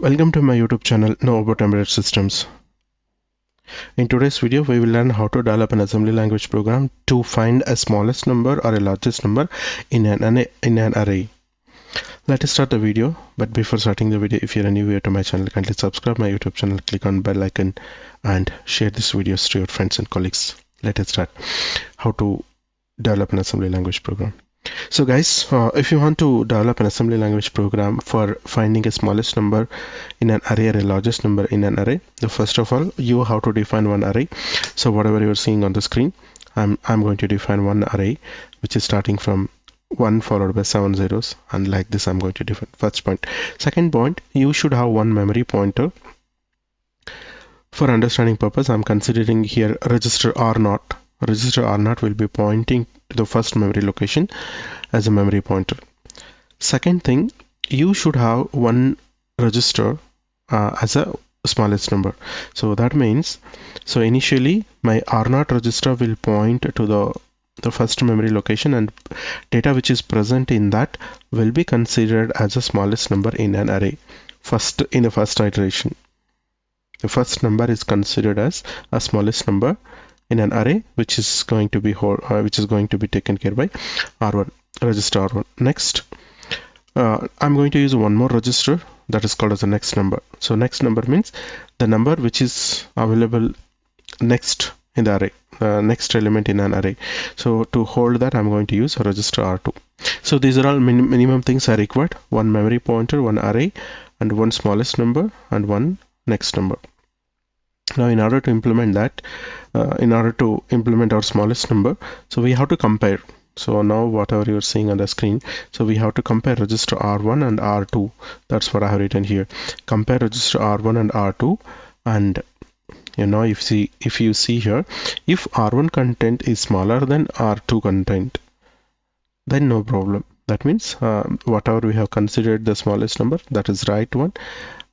Welcome to my YouTube channel, Know About Embedded Systems. In today's video, we will learn how to develop an assembly language program to find a smallest number or a largest number in an array. Let us start the video, but before starting the video, if you're a new viewer to my channel, kindly subscribe my YouTube channel, click on bell icon and share this video to your friends and colleagues. Let us start how to develop an assembly language program. So guys, if you want to develop an assembly language program for finding a smallest number in an array or a largest number in an array, first of all, you have to define one array. So whatever you're seeing on the screen, I'm going to define one array which is starting from 1 followed by 7 zeros, and like this I'm going to define first point. Second point, you should have one memory pointer. For understanding purpose, I'm considering here register R0. Register R0 will be pointing to the first memory location as a memory pointer. Second thing, you should have one register as a smallest number. So that means, so initially my R0 register will point to the first memory location, and data which is present in that will be considered as the smallest number in an array. In the first iteration, the first number is considered as a smallest number in an array, which is going to be taken care by R1, register R1. Next, I'm going to use one more register that is called as the next number. So next number means the number which is available next in the array, next element in an array. So to hold that, I'm going to use register R2. So these are all minimum things are required: one memory pointer, one array, and one smallest number, and one next number. Now in order to implement that, in order to implement our smallest number, so we have to compare. So now whatever you're seeing on the screen, so we have to compare register R1 and R2. That's what I have written here. Compare register R1 and R2, and if you see here, if R1 content is smaller than R2 content, then no problem. That means whatever we have considered the smallest number, that is right one,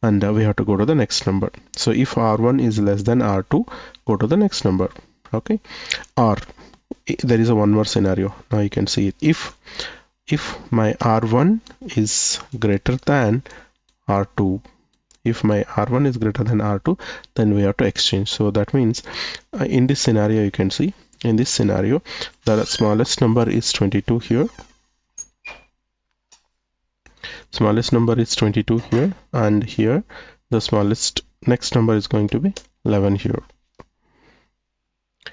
and we have to go to the next number. So if R1 is less than R2, go to the next number. Okay. Or there is a one more scenario. Now you can see it. If my R1 is greater than R2, if my R1 is greater than R2, then we have to exchange. So that means in this scenario, you can see in this scenario the smallest number is 22 here. Smallest number is 22 here, and here the smallest next number is going to be 11 here.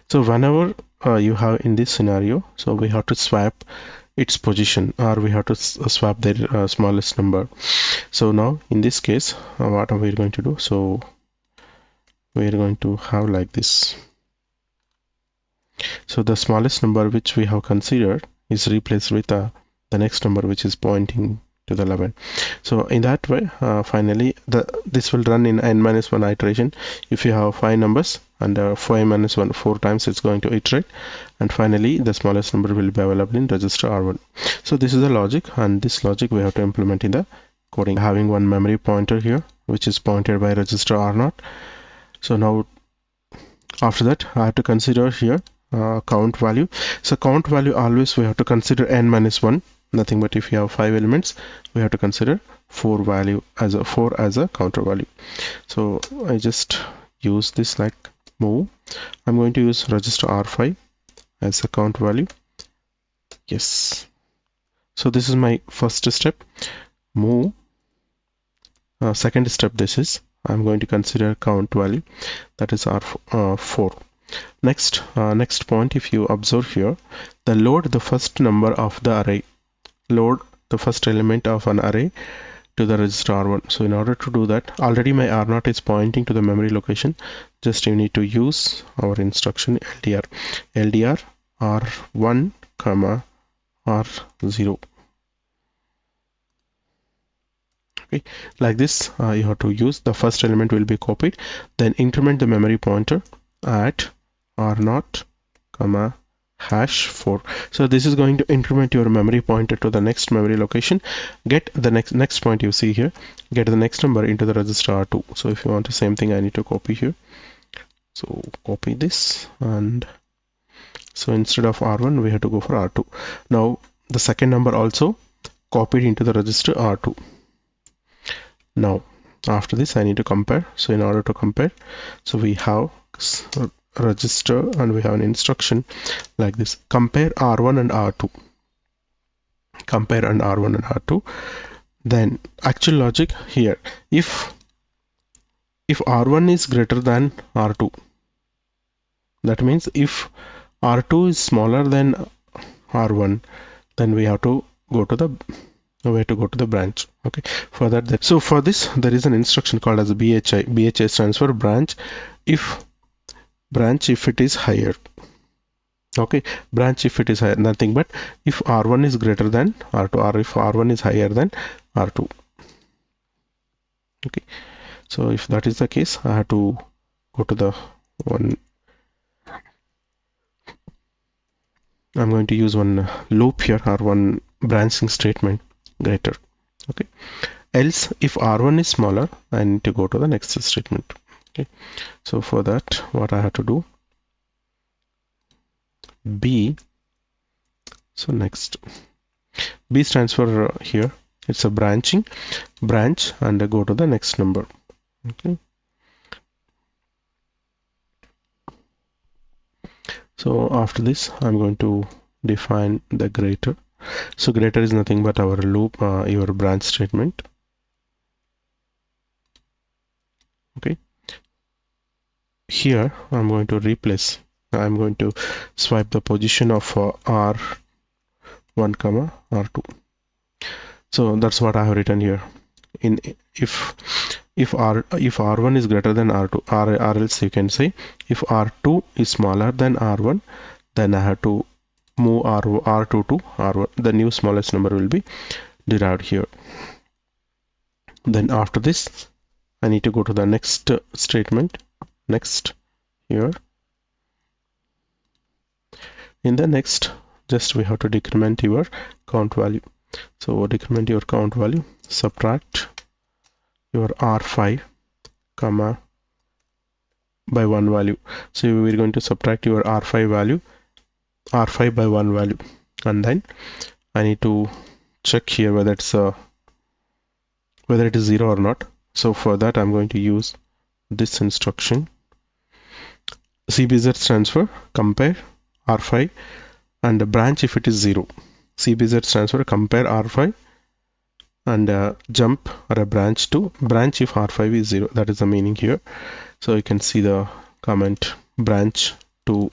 So whenever you have in this scenario, so we have to swap its position, or we have to swap their smallest number. So now in this case, what are we going to do? So we are going to have like this. So the smallest number which we have considered is replaced with the next number which is pointing to the 11. So in that way, finally this will run in n-1 iteration. If you have 5 numbers, and 5-1 4 times, it's going to iterate, and finally the smallest number will be available in register R1. So this is the logic, and this logic we have to implement in the coding. Having one memory pointer here which is pointed by register R0. So now after that, I have to consider here count value. So count value, always we have to consider n-1. Nothing but if you have 5 elements, we have to consider 4 as a counter value. So I just use this like move. I'm going to use register R5 as a count value. Yes. So this is my first step. Move. Second step, this is I'm going to consider count value, that is R4. Next point, if you observe here, the load the first number of the array. Load the first element of an array to the register R1. So in order to do that, already my R0 is pointing to the memory location. Just you need to use our instruction LDR R1 comma R0. Okay, like this you have to use. The first element will be copied, then increment the memory pointer at R0 comma #4. So this is going to increment your memory pointer to the next memory location. Get the next point you see here, get the next number into the register R2. So if you want the same thing, I need to copy here. So copy this, and so instead of R1 we have to go for R2. Now the second number also copied into the register R2. Now After this I need to compare. So in order to compare, so we have register and we have an instruction like this: compare R1 and R2. Compare and R1 and R2. Then actual logic here: if R1 is greater than R2, that means if R2 is smaller than R1, then we have to go to the branch. Okay, for that, so for this there is an instruction called as BHI. BHI stands for branch if it is higher. Okay, branch if it is higher, nothing but if R1 is greater than R2, or if R1 is higher than R2. Okay, so if that is the case, I have to go to the one. I'm going to use one loop here, or one branching statement greater. Okay, else if R1 is smaller, I need to go to the next statement. Okay, so for that, what I have to do, B. So next, B stands for here, it's a branch and go to the next number. Okay, so after this I'm going to define the greater. So greater is nothing but our loop, your branch statement. Okay, here I'm going to swipe the position of R1 comma R2. So that's what I have written here. In if R1 is greater than R2, or else you can say if R2 is smaller than R1, then I have to move R2 to R1. The new smallest number will be derived here. Then after this, I need to go to the next statement. Next here. In the next, just we have to decrement your count value. So decrement your count value, subtract your R5 comma by 1 value. So we're going to subtract your R5 by 1 value, and then I need to check here whether it is 0 or not. So for that I'm going to use this instruction. CBZ stands for compare R5 and branch if it is 0. CBZ stands for compare R5 and jump or a branch to branch if R5 is 0. That is the meaning here. So you can see the comment branch to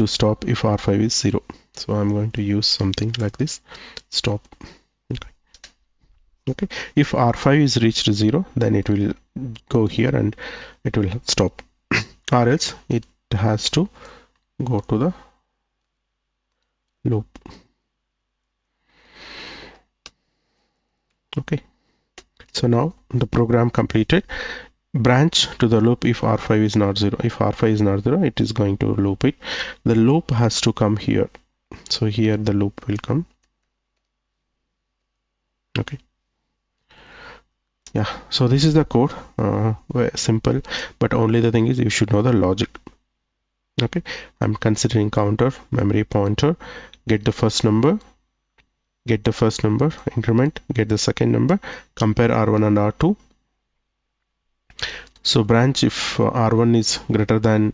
stop if R5 is 0. So I'm going to use something like this, stop. Okay, if R5 is reached 0, then it will go here and it will stop, or else it has to go to the loop. Okay, so now the program completed. Branch to the loop if R5 is not 0. If R5 is not 0, it is going to loop it. The loop has to come here. So here the loop will come. Okay. Yeah, so this is the code, simple, but only the thing is you should know the logic. Okay, I'm considering counter, memory pointer, get the first number, increment, get the second number, compare R1 and R2. So branch if R1 is greater than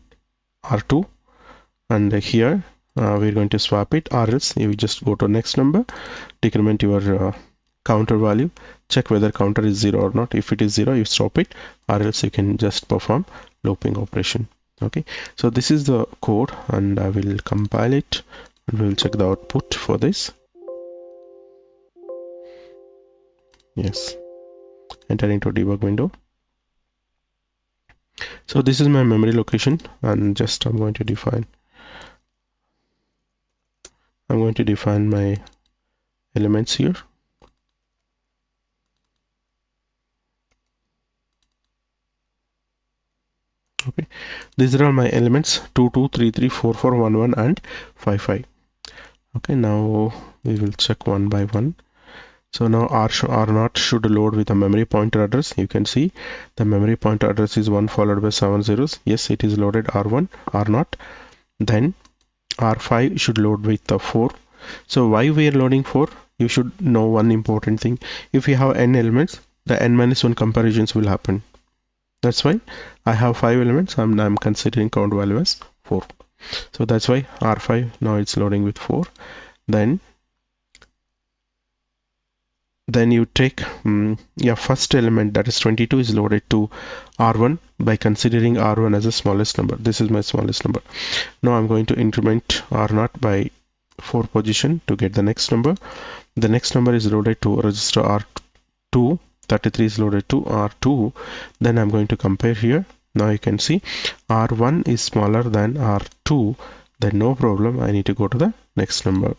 R2, and here we're going to swap it, or else you just go to next number, decrement your counter value, check whether counter is 0 or not. If it is 0, you stop it, or else you can just perform looping operation. Okay, so this is the code, and I will compile it and we will check the output for this. Yes, enter into debug window. So this is my memory location, and just I'm going to define my elements here. Okay, these are all my elements: 2 2 3 3 4 4 1 1 and 5 5. Okay, now we will check one by one. So now R0 should load with a memory pointer address. You can see the memory pointer address is 1 followed by 7 zeros. Yes, it is loaded R1, R0. Then R5 should load with the 4. So why we are loading 4? You should know one important thing. If you have n elements, the n-1 comparisons will happen. That's why I have 5 elements. I'm considering count value as 4. So that's why R5 now it's loading with 4. Then you take first element, that is 22, is loaded to R1 by considering R1 as the smallest number. This is my smallest number. Now I'm going to increment R0 by 4 position to get the next number. The next number is loaded to register R2. 33 is loaded to R2. Then I'm going to compare here. Now you can see R1 is smaller than R2. Then no problem, I need to go to the next number.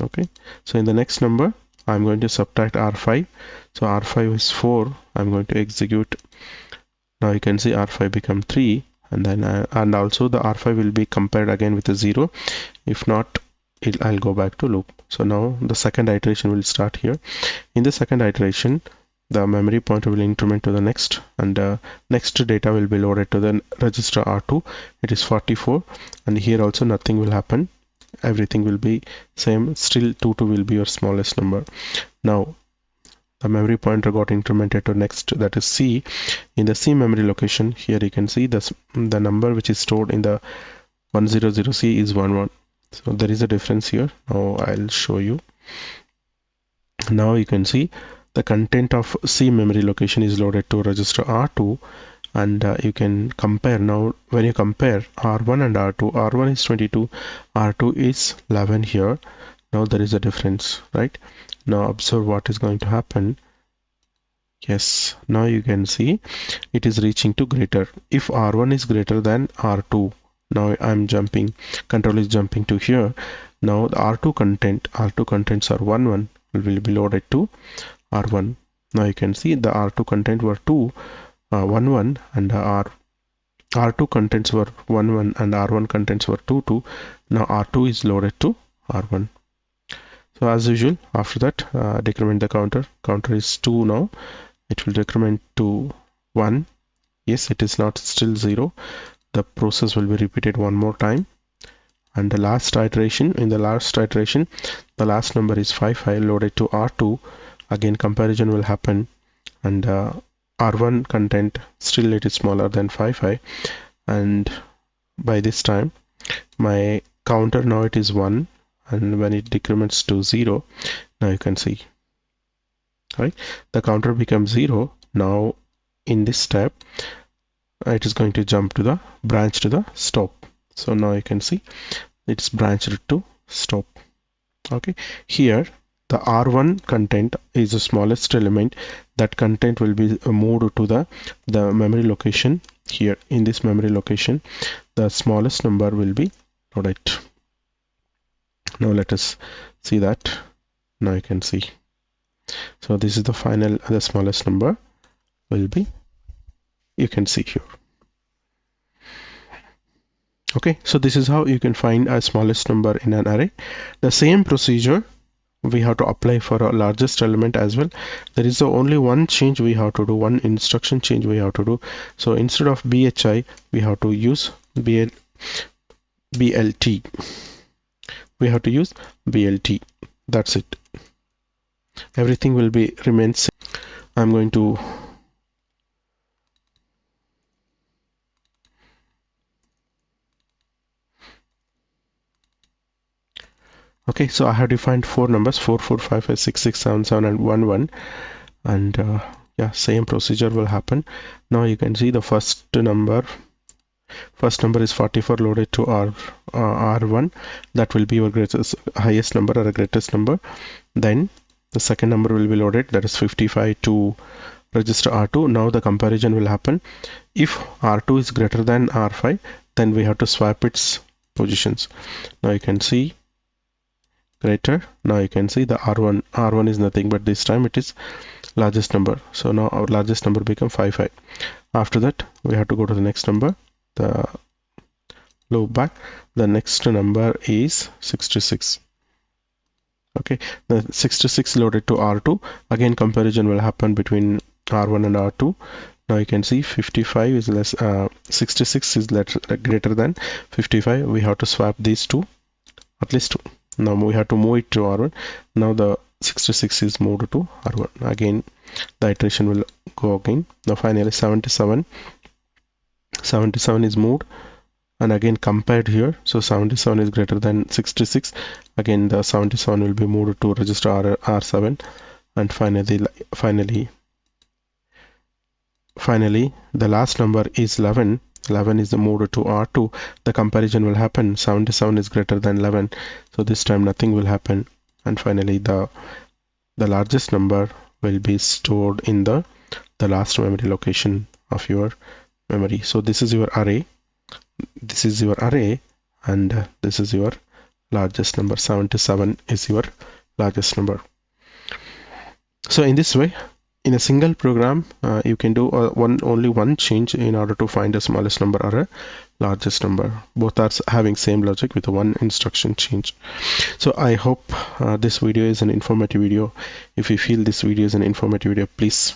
Okay, so in the next number I'm going to subtract R5. So R5 is 4. I'm going to execute. Now you can see R5 become 3, and then and also the R5 will be compared again with a 0. If not, I'll go back to loop. So now the second iteration will start here. In the second iteration, the memory pointer will increment to the next, and next data will be loaded to the register R2. It is 44, and here also nothing will happen. Everything will be same. Still 22 will be your smallest number. Now the memory pointer got incremented to next, that is C. In the C memory location, here you can see the number which is stored in the 100C is 11. So there is a difference here. Now I'll show you. Now you can see the content of C memory location is loaded to register R2, and you can compare. Now when you compare R1 and R2, R1 is 22, R2 is 11 here. Now there is a difference, right? Now observe what is going to happen. Yes, now you can see it is reaching to greater. If R1 is greater than R2, now I'm jumping, control is jumping to here. Now the R2 contents are 11 will be loaded to R1. Now you can see the R2 content were 11, and R2 contents were 11 and R1 contents were 22. Now R2 is loaded to R1. So as usual, after that, decrement the counter. Counter is 2 now. It will decrement to 1. Yes, it is not still 0. The process will be repeated one more time. And the last iteration, the last number is 55 loaded to R2. Again, comparison will happen, and R1 content still it is smaller than 55, and by this time my counter now it is 1, and when it decrements to 0, now you can see, right, the counter becomes 0. Now in this step it is going to jump to the branch to the stop. So now you can see it's branched to stop. Okay, here the R1 content is the smallest element. That content will be moved to the memory location. Here in this memory location, the smallest number will be loaded. Now let us see that. Now you can see. So this is the final, the smallest number will be, you can see here. Okay, so this is how you can find a smallest number in an array. The same procedure we have to apply for a largest element as well. There is only one change we have to do, one instruction change we have to do. So instead of BHI, we have to use BLT. We have to use BLT. That's it. Everything will be remain same. I'm going to okay, so I have defined 4 numbers, 4, 4, 5, 5, 6, 6, 7, 7, and 1, 1. And yeah, same procedure will happen. Now you can see the first number is 44 loaded to R1. That will be your highest number or greatest number. Then the second number will be loaded, that is 55 to register R2. Now the comparison will happen. If R2 is greater than R5, then we have to swap its positions. Now you can see greater. Now you can see the R1 is nothing but this time it is largest number. So now our largest number become 55. After that we have to go to the next number, the loop back. The next number is 66. Okay, the 66 loaded to R2. Again comparison will happen between R1 and R2. Now you can see 55 is less, 66 is greater than 55. We have to swap these two, at least two. Now we have to move it to R1. Now the 66 is moved to R1. Again the iteration will go again. Now finally 77 is moved and again compared here. So 77 is greater than 66. Again the 77 will be moved to register R7, and finally the last number is 11. 11 is moved to R2. The comparison will happen. 77 is greater than 11, so this time nothing will happen. And finally the largest number will be stored in the last memory location of your memory. So this is your array, and this is your largest number. 77 is your largest number. So in this way, in a single program, you can do only one change in order to find the smallest number or a largest number. Both are having same logic with one instruction change. So I hope this video is an informative video. If you feel this video is an informative video, please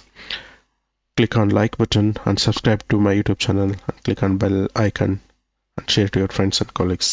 click on like button and subscribe to my YouTube channel, and click on bell icon and share to your friends and colleagues.